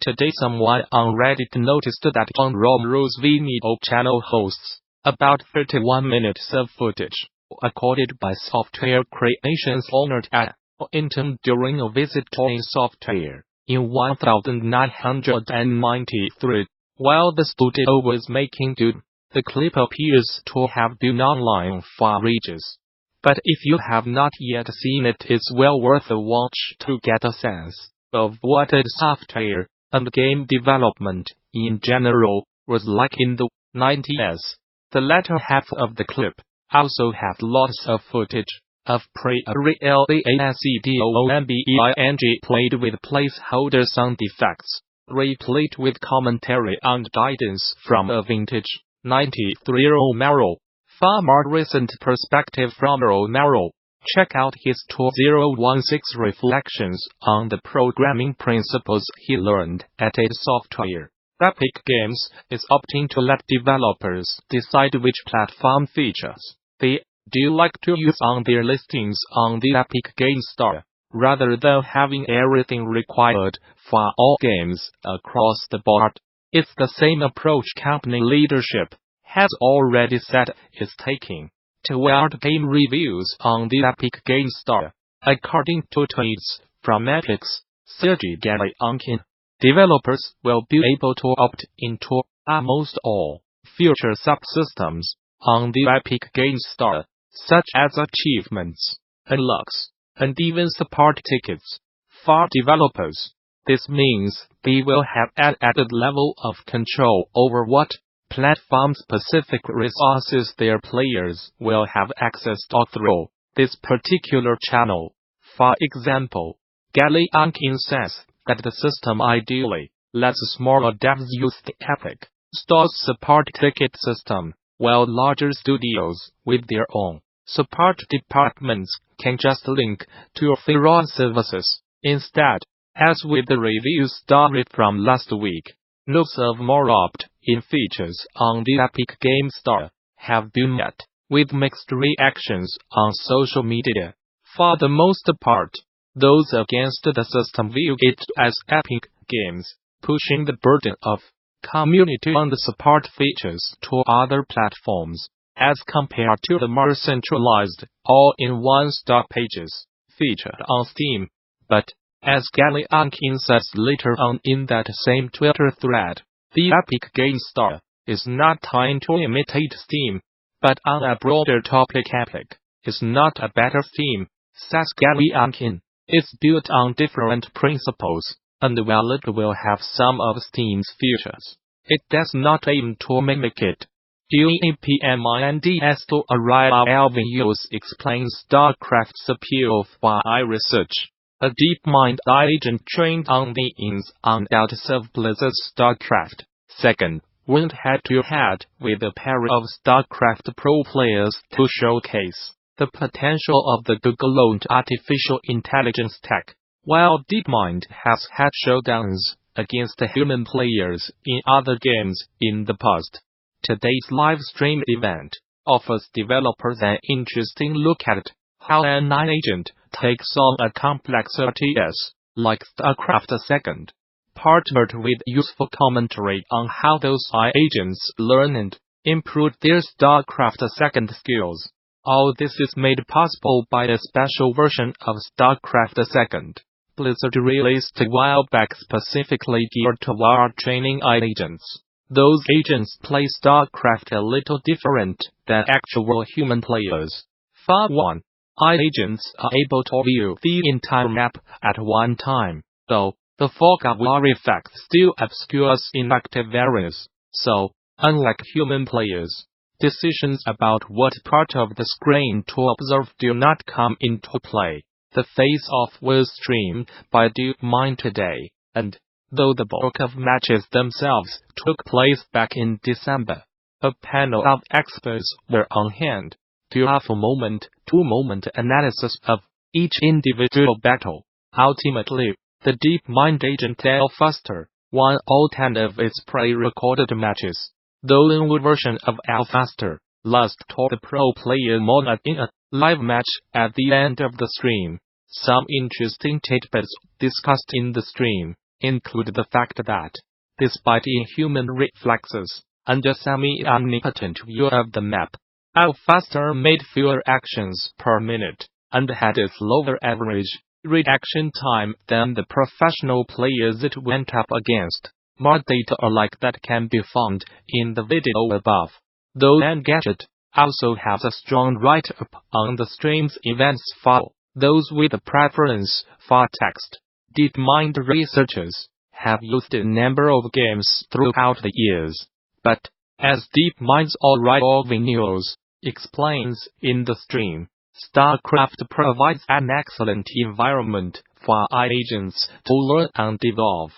Today someone on Reddit noticed that on Romero's Vimeo channel hosts about 31 minutes of footage, recorded by software creations owner at Intel during a visit to a software in 1993. While the studio was making good, the clip appears to have been online for ages. But if you have not yet seen it, it's well worth a watch to get a sense of what the software and game development in general was like in the 90s. The latter half of the clip also had lots of footage of pre-released played with placeholder sound effects, replete with commentary and guidance from a vintage 93 Romero. Far more recent perspective from Romero. Check out his 2016 reflections on the programming principles he learned at id Software. Epic Games is opting to let developers decide which platform features they do like to use on their listings on the Epic Games Store, rather than having everything required for all games across the board. It's the same approach company leadership has already said it's taking toward game reviews on the Epic Games Store. According to tweets from Epic's Sergey Galyankin, developers will be able to opt into almost all future subsystems on the Epic Games Store, such as achievements, unlocks, and even support tickets. For developers, this means they will have an added level of control over what platform-specific resources their players will have access to through this particular channel. For example, Galyankin says that the system ideally lets smaller devs use the Epic Store's support ticket system, while larger studios with their own support departments can just link to their own services instead. As with the review story from last week, news of more opt-in features on the Epic Games Store have been met with mixed reactions on social media. For the most part, those against the system view it as Epic Games pushing the burden of community and support features to other platforms, as compared to the more centralized, all-in-one store pages featured on Steam. But as Galyankin says later on in that same Twitter thread, the Epic Games Store is not trying to imitate Steam, but on a broader topic, Epic is not a better theme, says Galyankin. It's built on different principles, and while it will have some of Steam's features, it does not aim to mimic it. DEPMINDS to Araya Alvinus explains StarCraft's appeal for iResearch. A DeepMind agent trained on the ins and outs of Blizzard's StarCraft II went head-to-head with a pair of StarCraft pro players to showcase the potential of the Google-owned artificial intelligence tech. While DeepMind has had showdowns against human players in other games in the past, today's live stream event offers developers an interesting look at how an AI agent takes on a complex RTS, like StarCraft II, partnered with useful commentary on how those AI agents learn and improve their StarCraft II skills. All this is made possible by a special version of StarCraft II Blizzard released a while back specifically geared toward training AI agents. Those agents play StarCraft a little different than actual human players. For one, AI agents are able to view the entire map at one time, though the fog of war effect still obscures inactive areas. So, unlike human players, decisions about what part of the screen to observe do not come into play. The face-off was streamed by DeepMind today, and though the bulk of matches themselves took place back in December, a panel of experts were on hand to offer moment-to-moment analysis of each individual battle. Ultimately, the DeepMind agent L. Foster won all 10 of its pre-recorded matches. The new version of L. Foster lost to the pro player Mona in a live match at the end of the stream. Some interesting tidbits discussed in the stream include the fact that, despite inhuman reflexes and a semi-omnipotent view of the map, Alphaster made fewer actions per minute and had a slower average reaction time than the professional players it went up against. More data like that can be found in the video above. Though Engadget also has a strong write-up on the stream's events file. Those with a preference for text. DeepMind researchers have used a number of games throughout the years, but, as DeepMind's All News explains in the stream, StarCraft provides an excellent environment for AI agents to learn and evolve.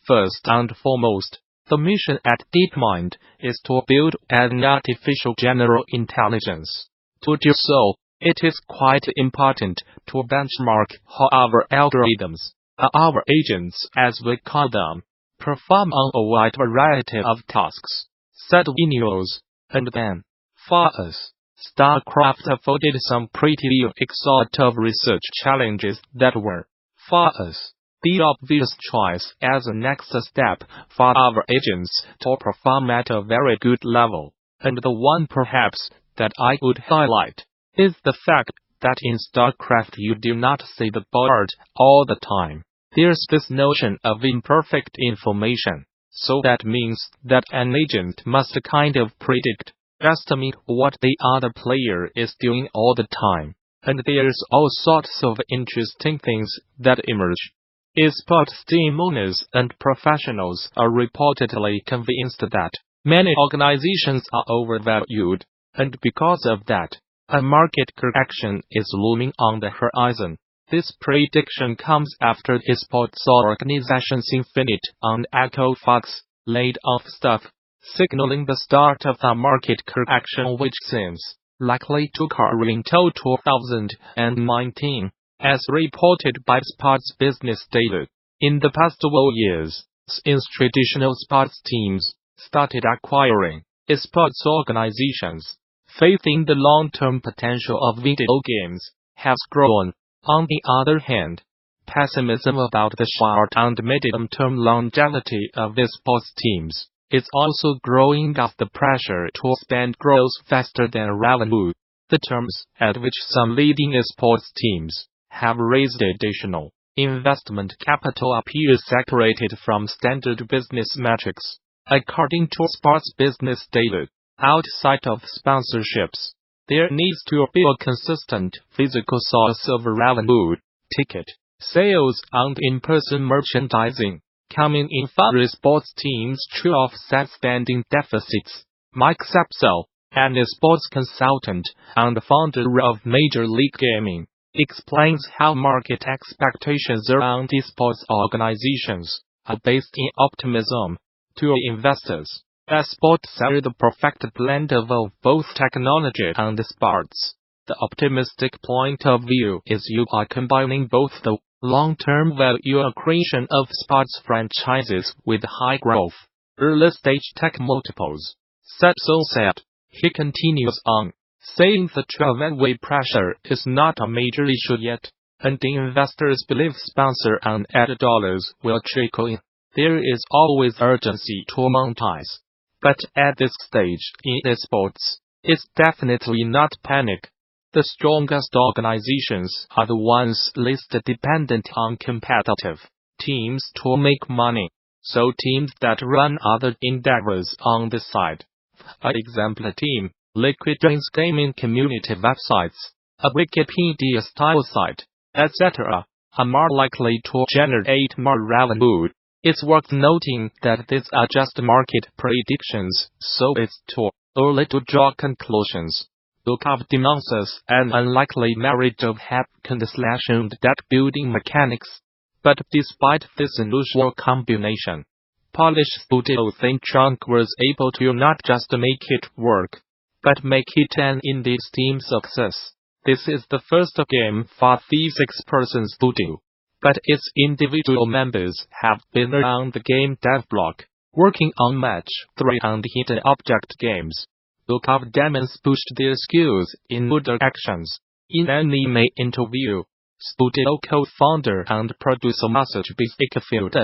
First and foremost, the mission at DeepMind is to build an artificial general intelligence. To do so, it is quite important to benchmark how our algorithms, our agents as we call them, perform on a wide variety of tasks, said News. And then, for us, StarCraft afforded some pretty exhaustive research challenges that were, for us, the obvious choice as a next step for our agents to perform at a very good level. And the one perhaps that I would highlight is the fact that in StarCraft you do not see the board all the time. There's this notion of imperfect information, so that means that an agent must kind of predict, estimate what the other player is doing all the time, and there's all sorts of interesting things that emerge. Esports team owners and professionals are reportedly convinced that many organizations are overvalued, and because of that, a market correction is looming on the horizon. This prediction comes after esports organizations Infinite and Echo Fox laid off staff, signaling the start of a market correction which seems likely to occur until 2019, as reported by Sports Business Daily. In the past 12 years, since traditional sports teams started acquiring esports organizations, faith in the long-term potential of video games has grown. On the other hand, pessimism about the short and medium-term longevity of esports teams is also growing as the pressure to spend grows faster than revenue. The terms at which some leading esports teams have raised additional investment capital appear separated from standard business metrics. According to Sports Business Daily, outside of sponsorships, there needs to be a consistent physical source of revenue, ticket sales and in-person merchandising, coming in for esports teams to offset spending deficits. Mike Sapsel, an esports consultant and founder of Major League Gaming, explains how market expectations around esports organizations are based in optimism. To investors, esports are the perfect blend of both technology and sports. The optimistic point of view is you are combining both the long-term value accretion of sports franchises with high growth, early-stage tech multiples. Sapsel said. He continues on, saying the 12-way pressure is not a major issue yet, and the investors believe sponsor and ad dollars will trickle in. There is always urgency to monetize. But at this stage in esports, it's definitely not panic. The strongest organizations are the ones least dependent on competitive teams to make money. So teams that run other endeavors on the side. For example, a team, Liquid Dreams gaming community websites, a Wikipedia-style site, etc., are more likely to generate more revenue. It's worth noting that these are just market predictions, so it's too early to draw conclusions. Look up denounces an unlikely marriage of hack-and-slash-and deck-building mechanics. But despite this unusual combination, Polish studio Think Trunk was able to not just make it work, but make it an indie-Steam success. This is the first game for the 6-person studio, but its individual members have been around the game dev block, working on Match 3 and Hidden Object games. Look up demons pushed their skills in other actions. In an anime interview, studio co-founder and producer Message Ickfield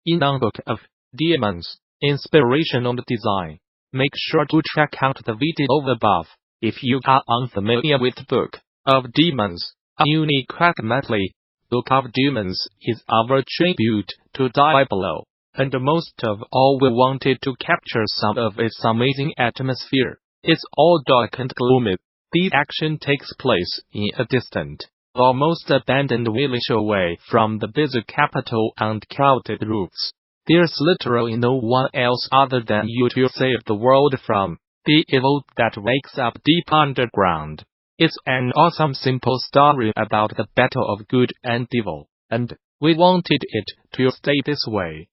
In our book of Demons, Inspirational Design, make sure to check out the video above. If you are unfamiliar with the Book of Demons, a unique Quackmately Book of Demons is our tribute to Diablo, and most of all we wanted to capture some of its amazing atmosphere. It's all dark and gloomy. The action takes place in a distant, almost abandoned village away from the busy capital and crowded routes. There's literally no one else other than you to save the world from the evil that wakes up deep underground. It's an awesome simple story about the battle of good and evil, and we wanted it to stay this way.